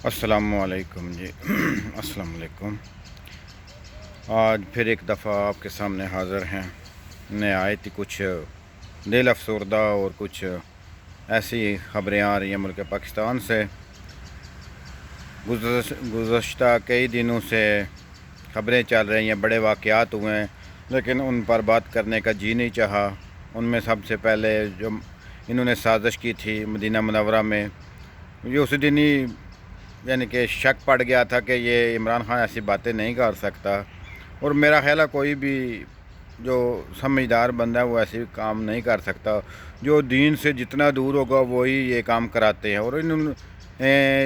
السلام علیکم جی السلام علیکم۔ آج پھر ایک دفعہ آپ کے سامنے حاضر ہیں۔ نہایت ہی کچھ دل افسردہ اور کچھ ایسی خبریں آ رہی ہیں ملک پاکستان سے۔ گزشتہ کئی دنوں سے خبریں چل رہی ہیں، بڑے واقعات ہوئے ہیں، لیکن ان پر بات کرنے کا جی نہیں چاہا۔ ان میں سب سے پہلے جو انہوں نے سازش کی تھی مدینہ منورہ میں، یہ اس دن ہی یعنی کہ شک پڑ گیا تھا کہ یہ عمران خان ایسی باتیں نہیں کر سکتا، اور میرا خیال ہے کوئی بھی جو سمجھدار بندہ ہے وہ ایسے کام نہیں کر سکتا۔ جو دین سے جتنا دور ہوگا وہی یہ کام کراتے ہیں، اور انہوں نے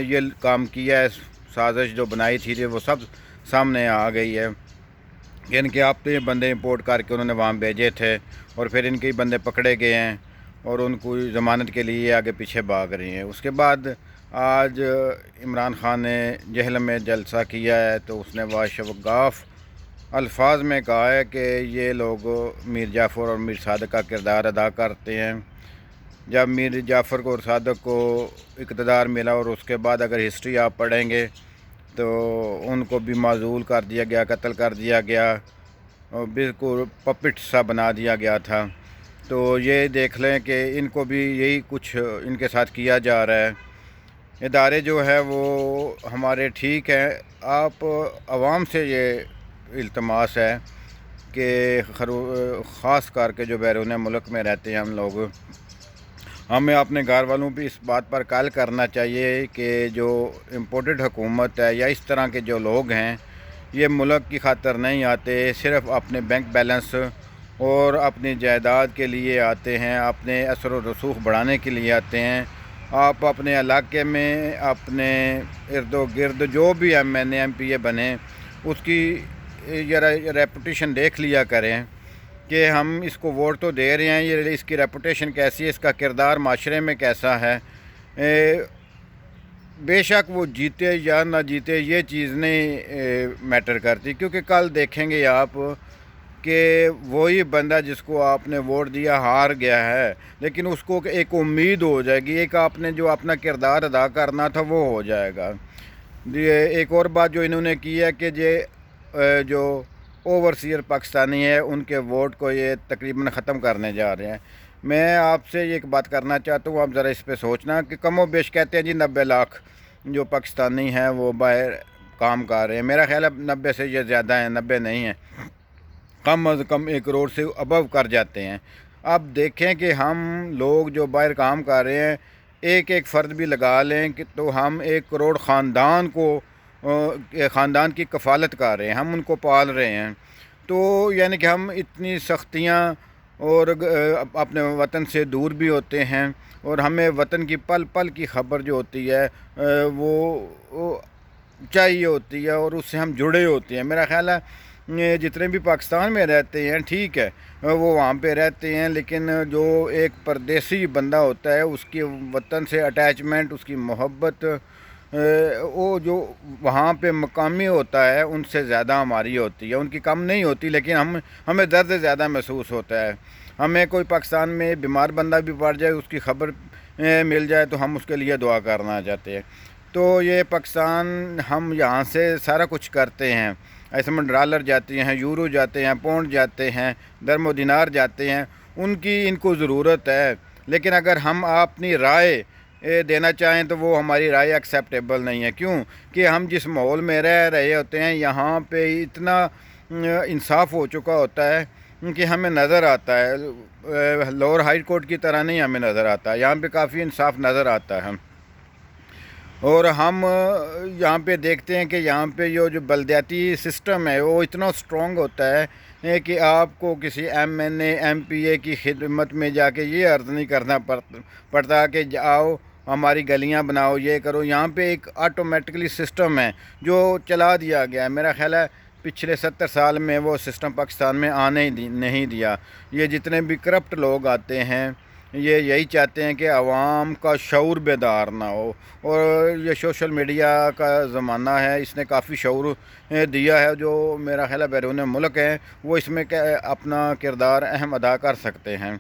یہ کام کیا ہے۔ سازش جو بنائی تھی وہ سب سامنے آ گئی ہے، یعنی کہ آپ نے بندے امپورٹ کر کے انہوں نے وہاں بھیجے تھے، اور پھر ان کے بندے پکڑے گئے ہیں اور ان کو ضمانت کے لیے آگے پیچھے بھاگ رہی ہیں۔ اس کے بعد آج عمران خان نے جہلم میں جلسہ کیا ہے، تو اس نے واشگاف الفاظ میں کہا ہے کہ یہ لوگ میر جعفر اور میر صادق کا کردار ادا کرتے ہیں۔ جب میر جعفر کو اور صادق کو اقتدار ملا، اور اس کے بعد اگر ہسٹری آپ پڑھیں گے تو ان کو بھی معزول کر دیا گیا، قتل کر دیا گیا، اور بالکل پپٹ سا بنا دیا گیا تھا۔ تو یہ دیکھ لیں کہ ان کو بھی یہی کچھ ان کے ساتھ کیا جا رہا ہے۔ ادارے جو ہے وہ ہمارے ٹھیک ہیں، آپ عوام سے یہ التماس ہے کہ خاص کر کے جو بیرون ملک میں رہتے ہیں ہم لوگ، ہمیں اپنے گھر والوں بھی اس بات پر کال کرنا چاہیے کہ جو امپورٹڈ حکومت ہے یا اس طرح کے جو لوگ ہیں، یہ ملک کی خاطر نہیں آتے، صرف اپنے بینک بیلنس اور اپنی جائیداد کے لیے آتے ہیں، اپنے اثر و رسوخ بڑھانے کے لیے آتے ہیں۔ آپ اپنے علاقے میں اپنے ارد و گرد جو بھی M N A M P A بنے، اس کی ریپوٹیشن دیکھ لیا کریں کہ ہم اس کو ووٹ تو دے رہے ہیں، یہ اس کی ریپوٹیشن کیسی ہے، اس کا کردار معاشرے میں کیسا ہے۔ بے شک وہ جیتے یا نہ جیتے یہ چیز نہیں میٹر کرتی، کیونکہ کل دیکھیں گے آپ کہ وہی بندہ جس کو آپ نے ووٹ دیا ہار گیا ہے، لیکن اس کو ایک امید ہو جائے گی، ایک آپ نے جو اپنا کردار ادا کرنا تھا وہ ہو جائے گا۔ ایک اور بات جو انہوں نے کی ہے کہ جو اوورسیئر پاکستانی ہے ان کے ووٹ کو یہ تقریباً ختم کرنے جا رہے ہیں۔ میں آپ سے ایک بات کرنا چاہتا ہوں، آپ ذرا اس پہ سوچنا کہ کم و بیش کہتے ہیں جی 90 لاکھ جو پاکستانی ہیں وہ باہر کام کر رہے ہیں۔ میرا خیال ہے 90 سے یہ زیادہ ہیں، 90 نہیں ہیں، کم از کم 1 کروڑ سے ابو کر جاتے ہیں۔ اب دیکھیں کہ ہم لوگ جو باہر کام کر رہے ہیں، ایک ایک فرد بھی لگا لیں کہ تو ہم 1 کروڑ خاندان کی کفالت کر رہے ہیں، ہم ان کو پال رہے ہیں۔ تو یعنی کہ ہم اتنی سختیاں اور اپنے وطن سے دور بھی ہوتے ہیں، اور ہمیں وطن کی پل پل کی خبر جو ہوتی ہے وہ چاہیے ہوتی ہے، اور اس سے ہم جڑے ہوتے ہیں۔ میرا خیال ہے جتنے بھی پاکستان میں رہتے ہیں ٹھیک ہے وہ وہاں پہ رہتے ہیں، لیکن جو ایک پردیسی بندہ ہوتا ہے اس کی وطن سے اٹیچمنٹ، اس کی محبت وہ جو وہاں پہ مقامی ہوتا ہے ان سے زیادہ ہماری ہوتی ہے۔ ان کی کم نہیں ہوتی، لیکن ہمیں درد زیادہ محسوس ہوتا ہے۔ ہمیں کوئی پاکستان میں بیمار بندہ بھی پڑ جائے، اس کی خبر مل جائے تو ہم اس کے لیے دعا کرنا چاہتے ہیں۔ تو یہ پاکستان، ہم یہاں سے سارا کچھ کرتے ہیں، ایسے میں ڈالر جاتے ہیں، یورو جاتے ہیں، پاؤنڈ جاتے ہیں، درم و دینار جاتے ہیں، ان کو ضرورت ہے، لیکن اگر ہم اپنی رائے دینا چاہیں تو وہ ہماری رائے ایکسیپٹیبل نہیں ہے۔ کیوں کہ ہم جس ماحول میں رہ رہے ہوتے ہیں یہاں پہ اتنا انصاف ہو چکا ہوتا ہے کہ ہمیں نظر آتا ہے، لوور ہائی کورٹ کی طرح نہیں ہمیں نظر آتا، یہاں پہ کافی انصاف نظر آتا ہے۔ اور ہم یہاں پہ دیکھتے ہیں کہ یہاں پہ جو بلدیاتی سسٹم ہے وہ اتنا سٹرونگ ہوتا ہے کہ آپ کو کسی M N A M P A کی خدمت میں جا کے یہ عرض نہیں کرنا پڑتا کہ آؤ ہماری گلیاں بناؤ، یہ کرو۔ یہاں پہ ایک آٹومیٹکلی سسٹم ہے جو چلا دیا گیا ہے۔ میرا خیال ہے پچھلے 70 سال میں وہ سسٹم پاکستان میں آنے نہیں دیا۔ یہ جتنے بھی کرپٹ لوگ آتے ہیں یہ یہی چاہتے ہیں کہ عوام کا شعور بیدار نہ ہو، اور یہ سوشل میڈیا کا زمانہ ہے، اس نے کافی شعور دیا ہے۔ جو میرا خیال ہے بیرون ملک ہے وہ اس میں اپنا کردار اہم ادا کر سکتے ہیں۔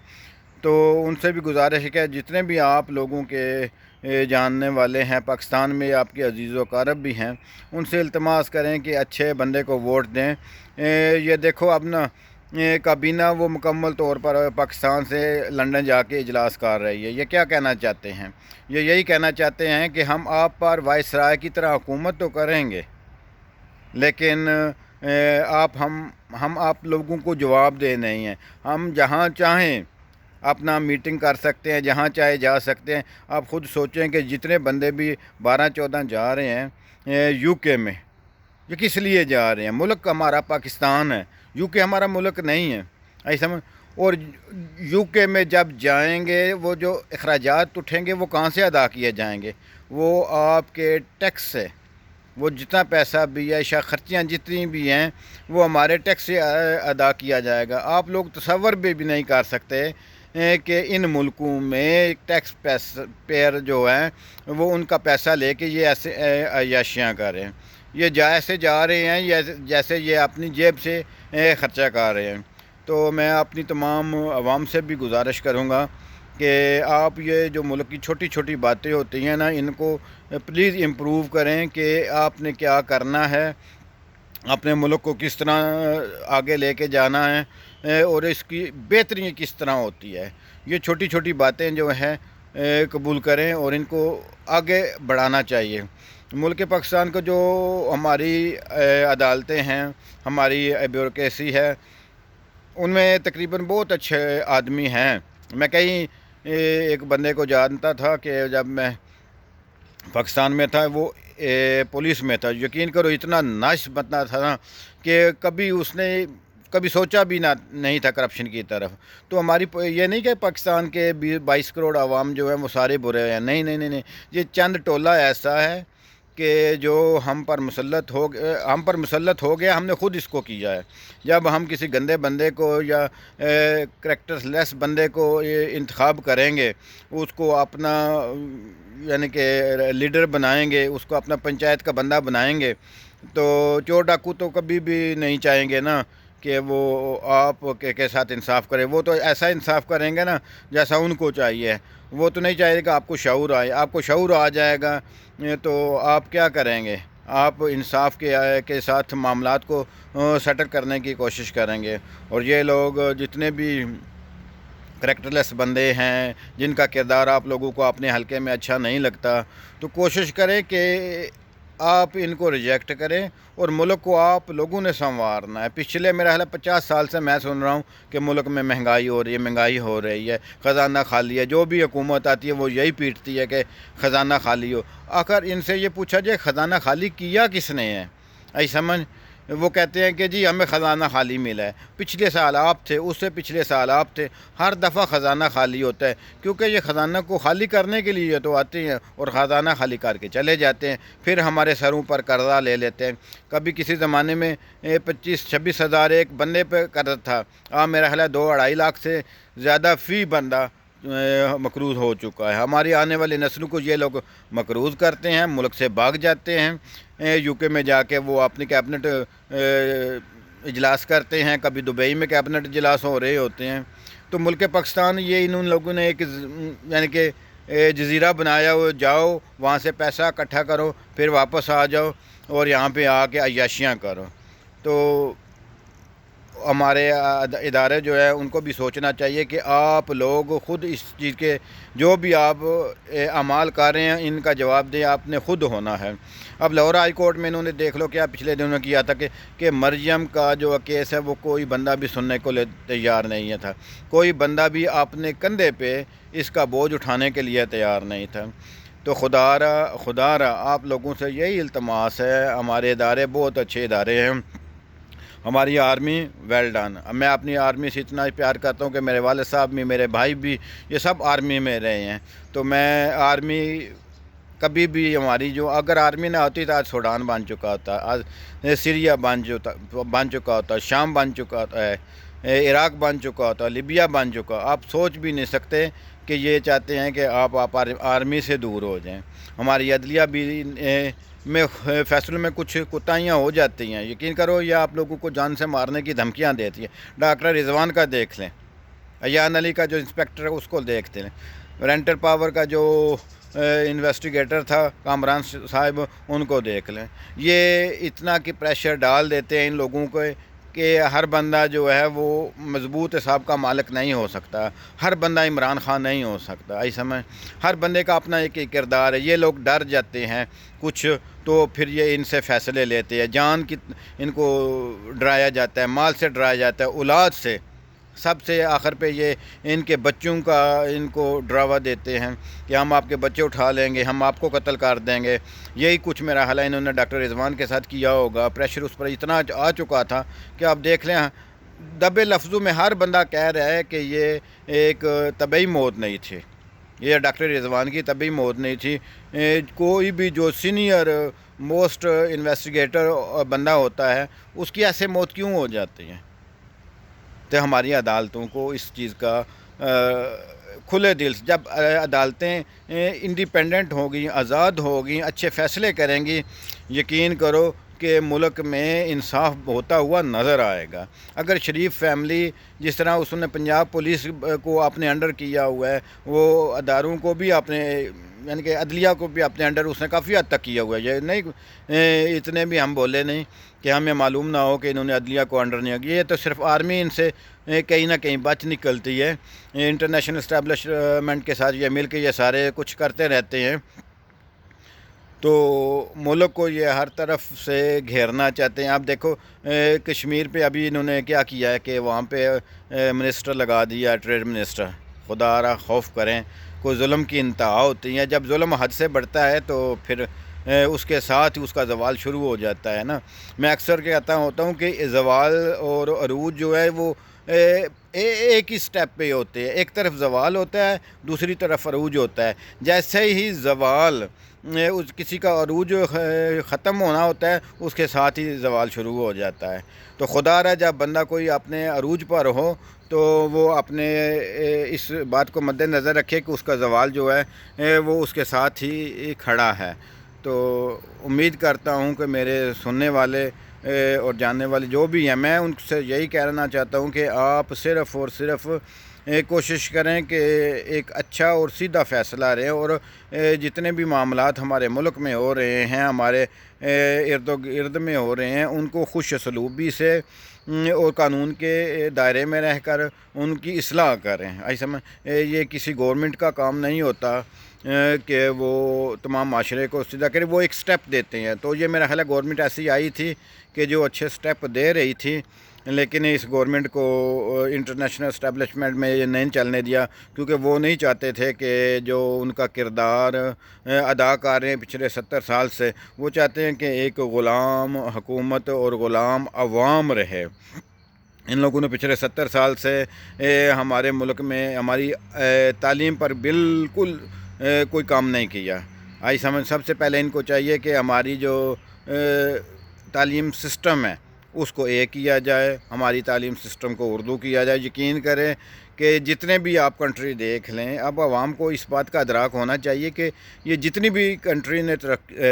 تو ان سے بھی گزارش ہے کہ جتنے بھی آپ لوگوں کے جاننے والے ہیں پاکستان میں، آپ کے عزیز و اقارب بھی ہیں، ان سے التماس کریں کہ اچھے بندے کو ووٹ دیں۔ یہ دیکھو اب نا کابینہ وہ مکمل طور پر پاکستان سے لندن جا کے اجلاس کر رہی ہے۔ یہ کیا کہنا چاہتے ہیں؟ یہ یہی کہنا چاہتے ہیں کہ ہم آپ پر وائسرائے کی طرح حکومت تو کریں گے، لیکن ہم آپ لوگوں کو جواب دہ نہیں ہیں۔ ہم جہاں چاہیں اپنا میٹنگ کر سکتے ہیں، جہاں چاہے جا سکتے ہیں۔ آپ خود سوچیں کہ جتنے بندے بھی 12-14 جا رہے ہیں یو کے میں، یہ کس لیے جا رہے ہیں؟ ملک ہمارا پاکستان ہے، یو کے ہمارا ملک نہیں ہے، ایسا اور یو کے میں جب جائیں گے وہ جو اخراجات اٹھیں گے وہ کہاں سے ادا کیے جائیں گے؟ وہ آپ کے ٹیکس سے، وہ جتنا پیسہ بھی ہے، خرچیاں جتنی بھی ہیں وہ ہمارے ٹیکس سے ادا کیا جائے گا۔ آپ لوگ تصور بھی نہیں کر سکتے کہ ان ملکوں میں ٹیکس پیئر جو ہیں وہ ان کا پیسہ لے کے یہ ایسے عیاشیاں کر رہے ہیں۔ یہ جیسے جا رہے ہیں جیسے یہ اپنی جیب سے خرچہ کر رہے ہیں۔ تو میں اپنی تمام عوام سے بھی گزارش کروں گا کہ آپ یہ جو ملک کی چھوٹی چھوٹی باتیں ہوتی ہیں نا، ان کو پلیز امپروو کریں کہ آپ نے کیا کرنا ہے، اپنے ملک کو کس طرح آگے لے کے جانا ہے اور اس کی بہتری کس طرح ہوتی ہے۔ یہ چھوٹی چھوٹی باتیں جو ہیں قبول کریں اور ان کو آگے بڑھانا چاہیے۔ ملک پاکستان کو جو ہماری عدالتیں ہیں، ہماری بیوروکریسی ہے، ان میں تقریباً بہت اچھے آدمی ہیں۔ میں کہیں ایک بندے کو جانتا تھا کہ جب میں پاکستان میں تھا وہ پولیس میں تھا، یقین کرو اتنا ناش بندہ تھا نا کہ کبھی اس نے کبھی سوچا بھی نہیں تھا کرپشن کی طرف۔ تو ہماری یہ نہیں کہ پاکستان کے 22 کروڑ عوام جو ہیں وہ سارے برے ہیں، نہیں نہیں نہیں نہیں، یہ چند ٹولہ ایسا ہے کہ جو ہم پر مسلط ہو گیا، ہم نے خود اس کو کیا ہے۔ جب ہم کسی گندے بندے کو یا کریکٹر لیس بندے کو انتخاب کریں گے، اس کو اپنا یعنی کہ لیڈر بنائیں گے، اس کو اپنا پنچایت کا بندہ بنائیں گے، تو چور ڈاکو تو کبھی بھی نہیں چاہیں گے نا کہ وہ آپ کے ساتھ انصاف کرے۔ وہ تو ایسا انصاف کریں گے نا جیسا ان کو چاہیے۔ وہ تو نہیں چاہیے کہ آپ کو شعور آئے۔ آپ کو شعور آ جائے گا تو آپ کیا کریں گے؟ آپ انصاف کے ساتھ معاملات کو سیٹل کرنے کی کوشش کریں گے۔ اور یہ لوگ جتنے بھی کریکٹر لیس بندے ہیں، جن کا کردار آپ لوگوں کو اپنے حلقے میں اچھا نہیں لگتا، تو کوشش کریں کہ آپ ان کو ریجیکٹ کریں اور ملک کو آپ لوگوں نے سنوارنا ہے۔ پچھلے میرا خیال 50 سال سے میں سن رہا ہوں کہ ملک میں مہنگائی ہو رہی ہے، خزانہ خالی ہے۔ جو بھی حکومت آتی ہے وہ یہی پیٹتی ہے کہ خزانہ خالی ہو۔ آخر ان سے یہ پوچھا جائے خزانہ خالی کیا کس نے ہے؟ ایسا سمجھ وہ کہتے ہیں کہ جی ہمیں خزانہ خالی ملا ہے۔ پچھلے سال آپ تھے، اس سے پچھلے سال آپ تھے، ہر دفعہ خزانہ خالی ہوتا ہے، کیونکہ یہ خزانہ کو خالی کرنے کے لیے تو آتے ہیں اور خزانہ خالی کر کے چلے جاتے ہیں، پھر ہمارے سروں پر قرضہ لے لیتے ہیں۔ کبھی کسی زمانے میں 25-26 ہزار ایک بندے پہ قرض تھا، میرا خیال ہے 2-2.5 لاکھ سے زیادہ فی بندہ مقروض ہو چکا ہے۔ ہماری آنے والی نسلوں کو یہ لوگ مقروض کرتے ہیں، ملک سے بھاگ جاتے ہیں، یو کے میں جا کے وہ اپنی کیبنٹ اجلاس کرتے ہیں، کبھی دبئی میں کیبنٹ اجلاس ہو رہے ہوتے ہیں۔ تو ملک پاکستان یہ ان لوگوں نے ایک یعنی کہ جزیرہ بنایا ہو، جاؤ وہاں سے پیسہ اکٹھا کرو، پھر واپس آ جاؤ اور یہاں پہ آ کے عیاشیاں کرو۔ تو ہمارے ادارے جو ہے ان کو بھی سوچنا چاہیے کہ آپ لوگ خود اس چیز کے جو بھی آپ اعمال کر رہے ہیں ان کا جواب دیں، آپ نے خود ہونا ہے۔ اب لاہور ہائی کورٹ میں انہوں نے دیکھ لو کیا پچھلے دنوں کیا تھا کہ مریم کا جو کیس ہے وہ کوئی بندہ بھی سننے کو تیار نہیں تھا، کوئی بندہ بھی اپنے کندھے پہ اس کا بوجھ اٹھانے کے لیے تیار نہیں تھا۔ تو خدا را آپ لوگوں سے یہی التماس ہے، ہمارے ادارے بہت اچھے ادارے ہیں، ہماری آرمی ویل ڈن۔ میں اپنی آرمی سے اتنا پیار کرتا ہوں کہ میرے والد صاحب بھی، میرے بھائی بھی، یہ سب آرمی میں رہے ہیں۔ تو میں آرمی کبھی بھی ہماری جو اگر آرمی نہ ہوتی تو آج سوڈان بن چکا ہوتا، آج سیریا بن چکا ہوتا، شام بن چکا ہوتا ہے، عراق بن چکا ہوتا، لیبیا بن چکا۔ آپ سوچ بھی نہیں سکتے کہ یہ چاہتے ہیں کہ آپ آرمی سے دور ہو جائیں۔ ہماری عدلیہ بھی میں فیصلوں میں کچھ کوتاہیاں ہو جاتی ہیں، یقین کرو یہ آپ لوگوں کو جان سے مارنے کی دھمکیاں دیتی ہے۔ ڈاکٹر رضوان کا دیکھ لیں، ایان علی کا جو انسپیکٹر ہے اس کو دیکھتے ہیں، رینٹل پاور کا جو انویسٹیگیٹر تھا کامران صاحب، ان کو دیکھ لیں. یہ اتنا کہ پریشر ڈال دیتے ہیں ان لوگوں کو کہ ہر بندہ جو ہے وہ مضبوط حساب کا مالک نہیں ہو سکتا، ہر بندہ عمران خان نہیں ہو سکتا. ایسا میں ہر بندے کا اپنا ایک کردار ہے. یہ لوگ ڈر جاتے ہیں کچھ تو پھر یہ ان سے فیصلے لیتے ہیں. جان کی ان کو ڈرایا جاتا ہے، مال سے ڈرایا جاتا ہے، اولاد سے. سب سے آخر پہ یہ ان کے بچوں کا ان کو ڈراوا دیتے ہیں کہ ہم آپ کے بچے اٹھا لیں گے، ہم آپ کو قتل کر دیں گے. یہی کچھ میرا حال ہے انہوں نے ڈاکٹر رضوان کے ساتھ کیا ہوگا. پریشر اس پر اتنا آ چکا تھا کہ آپ دیکھ لیں، دبے لفظوں میں ہر بندہ کہہ رہا ہے کہ یہ ایک طبعی موت نہیں تھی، یہ ڈاکٹر رضوان کی طبعی موت نہیں تھی. کوئی بھی جو سینئر موسٹ انویسٹیگیٹر بندہ ہوتا ہے اس کی ایسے موت کیوں ہو جاتی ہے؟ تو ہماری عدالتوں کو اس چیز کا کھلے دل سے، جب عدالتیں انڈیپینڈنٹ ہوگی، آزاد ہوگی، اچھے فیصلے کریں گی، یقین کرو کہ ملک میں انصاف ہوتا ہوا نظر آئے گا. اگر شریف فیملی جس طرح اس نے پنجاب پولیس کو اپنے انڈر کیا ہوا ہے، وہ اداروں کو بھی اپنے یعنی کہ عدلیہ کو بھی اپنے انڈر اس نے کافی حد تک کیا ہوا ہے. یہ نہیں اتنے بھی ہم بولے نہیں کہ ہمیں معلوم نہ ہو کہ انہوں نے عدلیہ کو انڈر نہیں کیا. یہ تو صرف آرمی ان سے کہیں نہ کہیں بچ نکلتی ہے. انٹرنیشنل اسٹیبلشمنٹ کے ساتھ یہ مل کے یہ سارے کچھ کرتے رہتے ہیں. تو ملک کو یہ ہر طرف سے گھیرنا چاہتے ہیں. آپ دیکھو کشمیر پہ ابھی انہوں نے کیا کیا ہے کہ وہاں پہ منسٹر لگا دیا، ٹریڈ منسٹر. خدا را خوف کریں، کوئی ظلم کی انتہا ہوتی ہے. جب ظلم حد سے بڑھتا ہے تو پھر اس کے ساتھ ہی اس کا زوال شروع ہو جاتا ہے نا. میں اکثر کہتا ہوتا ہوں کہ زوال اور عروج جو ہے وہ ایک ہی سٹیپ پہ ہوتے ہیں. ایک طرف زوال ہوتا ہے، دوسری طرف عروج ہوتا ہے. جیسے ہی زوال کسی کا عروج ختم ہونا ہوتا ہے، اس کے ساتھ ہی زوال شروع ہو جاتا ہے. تو خدا را جب بندہ کوئی اپنے عروج پر ہو تو وہ اپنے اس بات کو مد نظر رکھے کہ اس کا زوال جو ہے وہ اس کے ساتھ ہی کھڑا ہے. تو امید کرتا ہوں کہ میرے سننے والے اور جاننے والے جو بھی ہیں، میں ان سے یہی کہنا چاہتا ہوں کہ آپ صرف اور صرف کوشش کریں کہ ایک اچھا اور سیدھا فیصلہ رہے، اور جتنے بھی معاملات ہمارے ملک میں ہو رہے ہیں، ہمارے ارد و گرد میں ہو رہے ہیں، ان کو خوش اسلوبی سے اور قانون کے دائرے میں رہ کر ان کی اصلاح کریں. ایسا میں یہ کسی گورنمنٹ کا کام نہیں ہوتا کہ وہ تمام معاشرے کو سیدھا کرے. وہ ایک سٹیپ دیتے ہیں. تو یہ میرا خیال ہے گورنمنٹ ایسی آئی تھی کہ جو اچھے سٹیپ دے رہی تھی، لیکن اس گورنمنٹ کو انٹرنیشنل اسٹیبلشمنٹ میں یہ نہیں چلنے دیا، کیونکہ وہ نہیں چاہتے تھے کہ جو ان کا کردار ادا کر رہے ہیں پچھلے 70 سال سے، وہ چاہتے ہیں کہ ایک غلام حکومت اور غلام عوام رہے. ان لوگوں نے پچھلے 70 سال سے ہمارے ملک میں ہماری تعلیم پر بالکل کوئی کام نہیں کیا. سب سے پہلے ان کو چاہیے کہ ہماری جو تعلیم سسٹم ہے اس کو ایک کیا جائے، ہماری تعلیم سسٹم کو اردو کیا جائے. یقین کریں کہ جتنے بھی آپ کنٹری دیکھ لیں، اب عوام کو اس بات کا ادراک ہونا چاہیے کہ یہ جتنی بھی کنٹری نے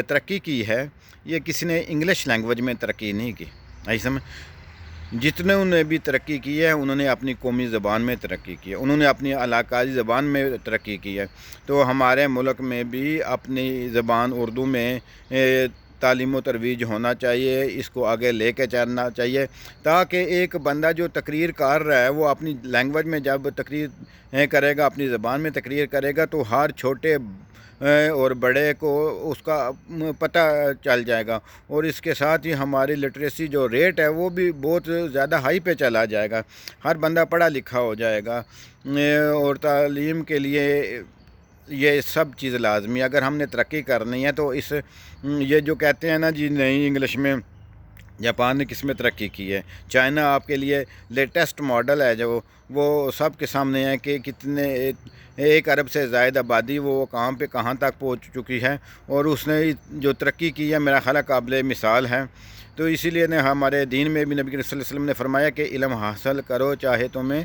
ترقی کی ہے، یہ کسی نے انگلش لینگویج میں ترقی نہیں کی. ایسا میں جتنے انہوں نے بھی ترقی کی ہے، انہوں نے اپنی قومی زبان میں ترقی کی ہے، انہوں نے اپنی علاقائی زبان میں ترقی کی ہے. تو ہمارے ملک میں بھی اپنی زبان اردو میں تعلیم و ترویج ہونا چاہیے، اس کو آگے لے کے چلنا چاہیے، تاکہ ایک بندہ جو تقریر کر رہا ہے وہ اپنی لینگویج میں جب تقریر کرے گا، اپنی زبان میں تقریر کرے گا، تو ہر چھوٹے اور بڑے کو اس کا پتہ چل جائے گا. اور اس کے ساتھ ہی ہماری لٹریسی جو ریٹ ہے وہ بھی بہت زیادہ ہائی پہ چلا جائے گا. ہر بندہ پڑھا لکھا ہو جائے گا. اور تعلیم کے لیے یہ سب چیز لازمی ہے. اگر ہم نے ترقی کرنی ہے تو یہ جو کہتے ہیں نا جی نہیں انگلش میں، جاپان نے کس میں ترقی کی ہے، چائنا آپ کے لیے لیٹسٹ ماڈل ہے جو وہ سب کے سامنے ہے کہ کتنے 1 ارب سے زائد آبادی وہ کہاں تک پہنچ چکی ہے، اور اس نے جو ترقی کی ہے میرا خیال قابل مثال ہے. تو اسی لیے ہمارے دین میں بھی نبی صلی اللہ علیہ وسلم نے فرمایا کہ علم حاصل کرو چاہے تمہیں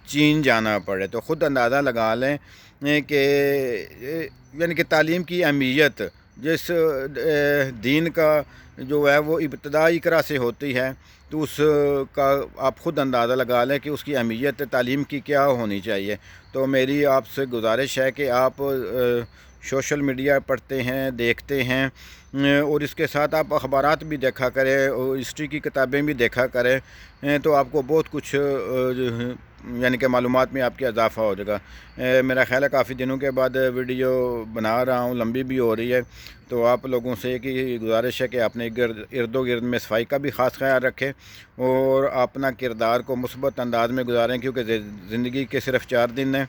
چین جانا پڑے. تو خود اندازہ لگا لیں کہ یعنی کہ تعلیم کی اہمیت جس دین کا جو ہے وہ ابتدا اقرا سے ہوتی ہے، تو اس کا آپ خود اندازہ لگا لیں کہ اس کی اہمیت تعلیم کی کیا ہونی چاہیے۔ تو میری آپ سے گزارش ہے کہ آپ سوشل میڈیا پڑھتے ہیں، دیکھتے ہیں، اور اس کے ساتھ آپ اخبارات بھی دیکھا کریں اور ہسٹری کی کتابیں بھی دیکھا کریں، تو آپ کو بہت کچھ یعنی کہ معلومات میں آپ کی اضافہ ہو جائے گا۔ میرا خیال ہے کافی دنوں کے بعد ویڈیو بنا رہا ہوں، لمبی بھی ہو رہی ہے، تو آپ لوگوں سے ایک ہی گزارش ہے کہ اپنے ارد و گرد میں صفائی کا بھی خاص خیال رکھیں اور اپنا کردار کو مثبت انداز میں گزاریں، کیونکہ زندگی کے صرف 4 دن ہیں۔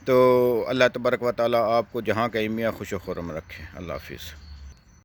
تو اللہ تبارک و تعالیٰ آپ کو جہاں کہیں میاں خوش و خرم رکھے۔ اللہ حافظ۔